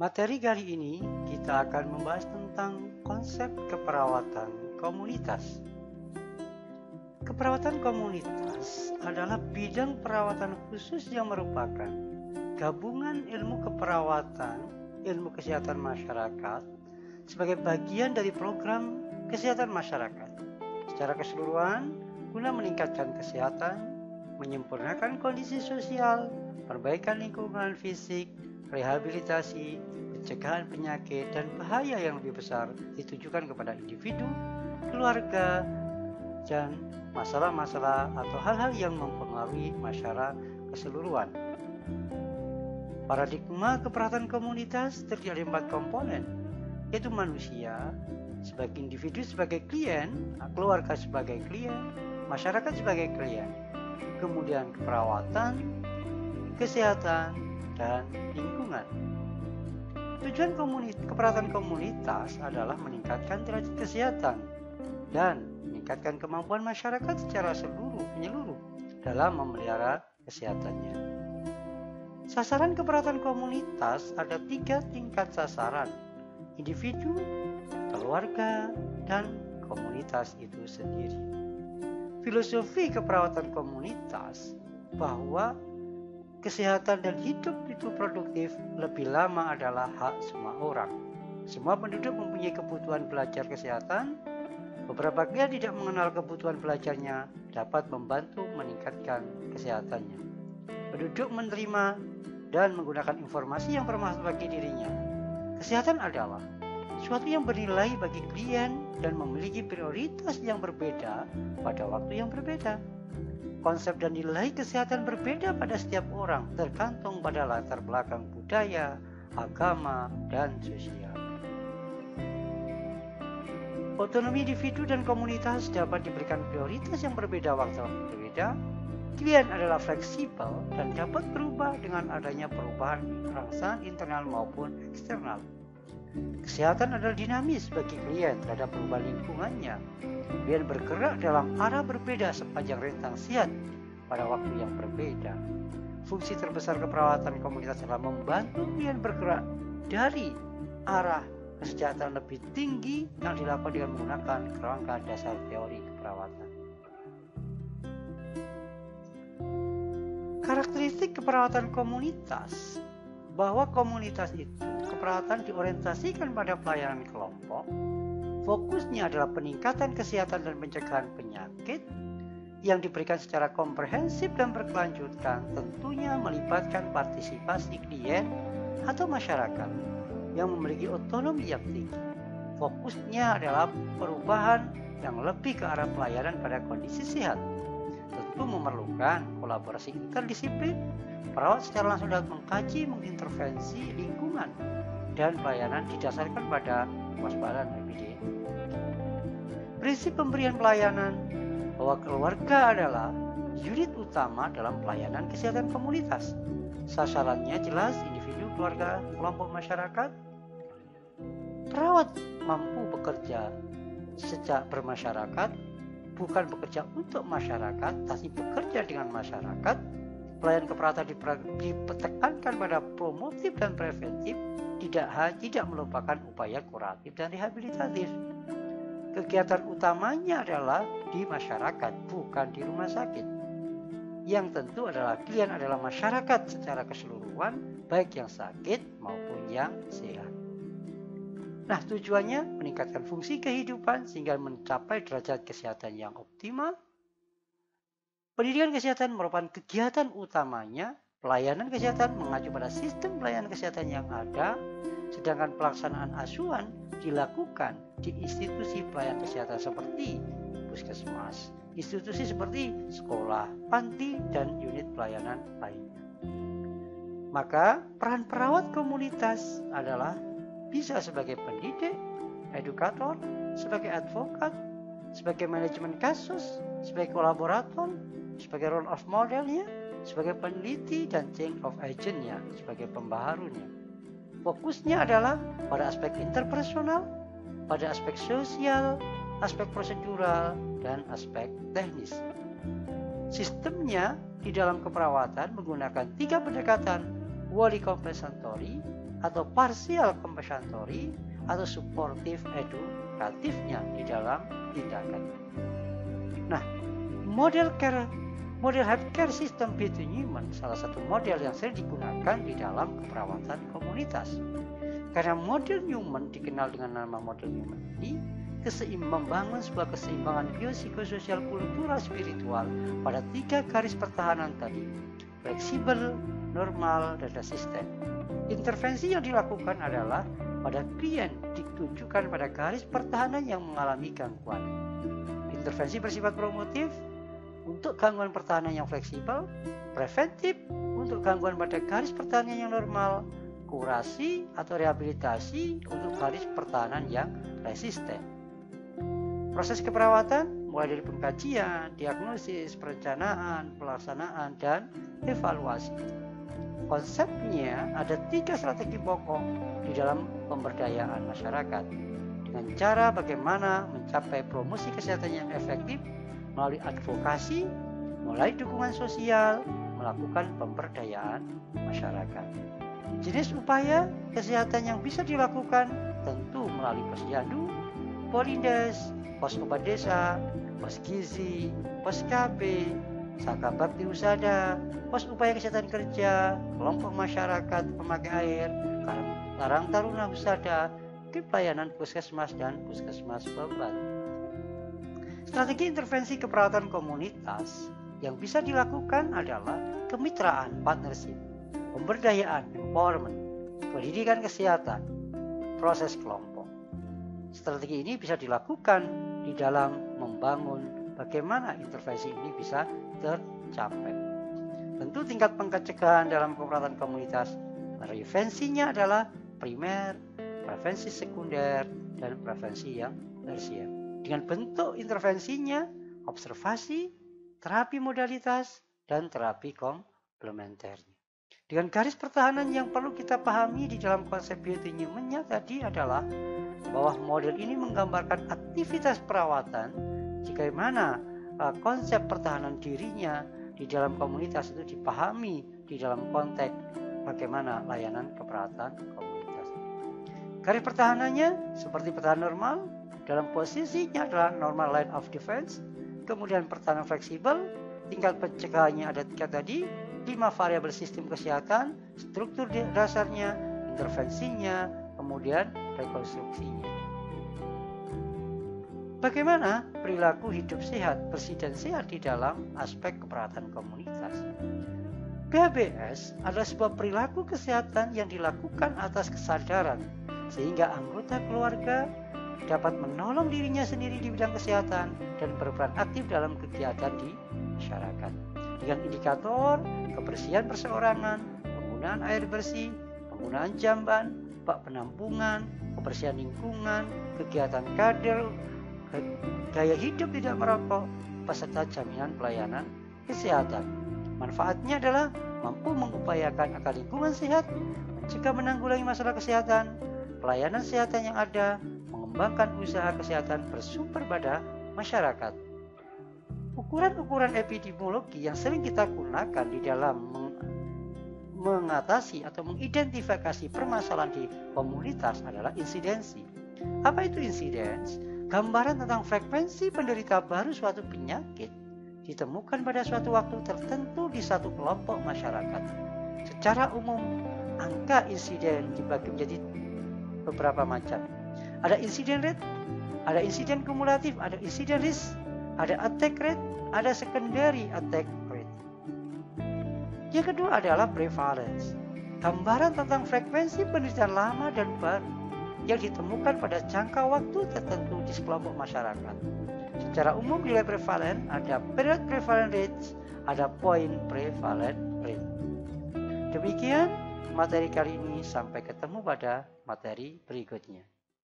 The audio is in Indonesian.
Materi kali ini kita akan membahas tentang konsep keperawatan komunitas. Keperawatan komunitas adalah bidang perawatan khusus yang merupakan gabungan ilmu keperawatan, ilmu kesehatan masyarakat sebagai bagian dari program kesehatan masyarakat. Secara keseluruhan, guna meningkatkan kesehatan, menyempurnakan kondisi sosial, perbaikan lingkungan fisik, rehabilitasi, pencegahan penyakit dan bahaya yang lebih besar ditujukan kepada individu, keluarga, dan masalah-masalah atau hal-hal yang mempengaruhi masyarakat keseluruhan. Paradigma keperawatan komunitas terdiri dari 4 komponen, yaitu manusia sebagai individu sebagai klien, keluarga sebagai klien, masyarakat sebagai klien, kemudian keperawatan, kesehatan, dan lingkungan. Tujuan keperawatan komunitas adalah meningkatkan derajat kesehatan dan meningkatkan kemampuan masyarakat secara menyeluruh dalam memelihara kesehatannya. Sasaran keperawatan komunitas ada 3 tingkat sasaran: individu, keluarga, dan komunitas itu sendiri. Filosofi keperawatan komunitas bahwa kesehatan dan hidup itu produktif lebih lama adalah hak semua orang. Semua penduduk mempunyai kebutuhan belajar kesehatan. Beberapa klien tidak mengenal kebutuhan belajarnya dapat membantu meningkatkan kesehatannya. Penduduk menerima dan menggunakan informasi yang bermanfaat bagi dirinya. Kesehatan adalah sesuatu yang bernilai bagi klien dan memiliki prioritas yang berbeda pada waktu yang berbeda. Konsep dan nilai kesehatan berbeda pada setiap orang, tergantung pada latar belakang budaya, agama, dan sosial. Otonomi individu dan komunitas dapat diberikan prioritas yang berbeda waktu berbeda. Klien adalah fleksibel dan dapat berubah dengan adanya perubahan rangsangan internal maupun eksternal. Kesehatan adalah dinamis bagi klien terhadap perubahan lingkungannya. Klien bergerak dalam arah berbeda sepanjang rentang siat pada waktu yang berbeda. Fungsi terbesar keperawatan komunitas adalah membantu klien bergerak dari arah kesejahteraan lebih tinggi yang dilakukan dengan menggunakan kerangka dasar teori keperawatan. Karakteristik keperawatan komunitas bahwa komunitas itu keperawatan diorientasikan pada pelayanan kelompok. Fokusnya adalah peningkatan kesehatan dan pencegahan penyakit yang diberikan secara komprehensif dan berkelanjutan, tentunya melibatkan partisipasi klien atau masyarakat yang memiliki otonomi yang tinggi. Fokusnya adalah perubahan yang lebih ke arah pelayanan pada kondisi sehat. Tentu memerlukan kolaborasi interdisiplin. Perawat secara langsung dapat mengkaji, mengintervensi lingkungan dan pelayanan didasarkan pada kewaspadaan EPD. Prinsip pemberian pelayanan bahwa keluarga adalah unit utama dalam pelayanan kesehatan komunitas. Sasarannya jelas individu, keluarga, kelompok masyarakat. Perawat mampu bekerja sejak bermasyarakat, bukan bekerja untuk masyarakat, tapi bekerja dengan masyarakat. Pelayanan keperawatan ditekankan pada promotif dan preventif, tidak melupakan upaya kuratif dan rehabilitatif. Kegiatan utamanya adalah di masyarakat, bukan di rumah sakit. Yang tentu adalah klien adalah masyarakat secara keseluruhan, baik yang sakit maupun yang sehat. Nah, tujuannya meningkatkan fungsi kehidupan sehingga mencapai derajat kesehatan yang optimal. Pendidikan kesehatan merupakan kegiatan utamanya. Pelayanan kesehatan mengacu pada sistem pelayanan kesehatan yang ada, sedangkan pelaksanaan asuhan dilakukan di institusi pelayanan kesehatan seperti puskesmas, institusi seperti sekolah, panti, dan unit pelayanan lainnya. Maka peran perawat komunitas adalah bisa sebagai pendidik, edukator, sebagai advokat, sebagai manajemen kasus, sebagai kolaborator, sebagai role of modelnya, sebagai peneliti, dan change of agentnya, sebagai pembaharunya. Fokusnya adalah pada aspek interpersonal, pada aspek sosial, aspek prosedural, dan aspek teknis. Sistemnya di dalam keperawatan menggunakan 3 pendekatan: wali compensatory, atau partial compensatory atau supportive edukatifnya di dalam tindakan. Nah, model healthcare system Bethune Newman salah satu model yang sering digunakan di dalam keperawatan komunitas. Karena model Newman dikenal dengan nama model Newman ini, membangun sebuah keseimbangan biopsikososial kultural spiritual pada 3 garis pertahanan tadi, fleksibel, normal, dan resisten. Intervensi yang dilakukan adalah pada klien ditujukan pada garis pertahanan yang mengalami gangguan. Intervensi bersifat promotif untuk gangguan pertahanan yang fleksibel, preventif untuk gangguan pada garis pertahanan yang normal, kurasi atau rehabilitasi untuk garis pertahanan yang resisten. Proses keperawatan mulai dari pengkajian, diagnosis, perencanaan, pelaksanaan, dan evaluasi. Konsepnya ada 3 strategi pokok di dalam pemberdayaan masyarakat dengan cara bagaimana mencapai promosi kesehatan yang efektif melalui advokasi, mulai dukungan sosial, melakukan pemberdayaan masyarakat. Jenis upaya kesehatan yang bisa dilakukan tentu melalui posyandu, polindes, pos obat desa, pos gizi, pos KB, saka bakti usada, pos upaya kesehatan kerja, kelompok masyarakat pemakai air, karang taruna usada, pelayanan puskesmas dan puskesmas beban. Strategi intervensi keperawatan komunitas yang bisa dilakukan adalah kemitraan, partnership, pemberdayaan, empowerment, pendidikan kesehatan, proses kelompok. Strategi ini bisa dilakukan di dalam membangun bagaimana intervensi ini bisa tercapai. Tentu tingkat pencegahan dalam keperawatan komunitas, prevensinya adalah primer, prevensi sekunder, dan prevensi yang tersier. Dengan bentuk intervensinya, observasi, terapi modalitas, dan terapi komplementernya. Dengan garis pertahanan yang perlu kita pahami di dalam konsep Bethune Newman tadi adalah bahwa model ini menggambarkan aktivitas perawatan bagaimana konsep pertahanan dirinya di dalam komunitas itu dipahami di dalam konteks bagaimana layanan keperawatan komunitas. Garis pertahanannya seperti pertahanan normal, dalam posisinya adalah normal line of defense, kemudian pertahanan fleksibel, tingkat pencegahannya ada 3 tadi, 5 variabel sistem kesehatan, struktur dasarnya, intervensinya, kemudian rekonstruksinya. Bagaimana perilaku hidup sehat, bersih dan sehat di dalam aspek keperawatan komunitas? PHBS adalah sebuah perilaku kesehatan yang dilakukan atas kesadaran sehingga anggota keluarga dapat menolong dirinya sendiri di bidang kesehatan dan berperan aktif dalam kegiatan di masyarakat. Dengan indikator kebersihan perseorangan, penggunaan air bersih, penggunaan jamban, bak penampungan, kebersihan lingkungan, kegiatan kader, gaya hidup tidak merokok, peserta jaminan pelayanan kesehatan. Manfaatnya adalah mampu mengupayakan agar lingkungan sehat, mencegah menanggulangi masalah kesehatan, pelayanan kesehatan yang ada, mengembangkan usaha kesehatan bersumber pada masyarakat. Ukuran-ukuran epidemiologi yang sering kita gunakan di dalam mengatasi atau mengidentifikasi permasalahan di komunitas adalah insidensi. Apa itu insidensi? Gambaran tentang frekuensi penderita baru suatu penyakit ditemukan pada suatu waktu tertentu di satu kelompok masyarakat. Secara umum, angka insiden dibagi menjadi beberapa macam. Ada insiden rate, ada insiden kumulatif, ada insiden risk, ada attack rate, ada secondary attack rate. Yang kedua adalah prevalence, gambaran tentang frekuensi penderitaan lama dan baru yang ditemukan pada jangka waktu tertentu di sekelompok masyarakat. Secara umum nilai prevalen ada period prevalent rate, ada point prevalent rate. Demikian materi kali ini, sampai ketemu pada materi berikutnya.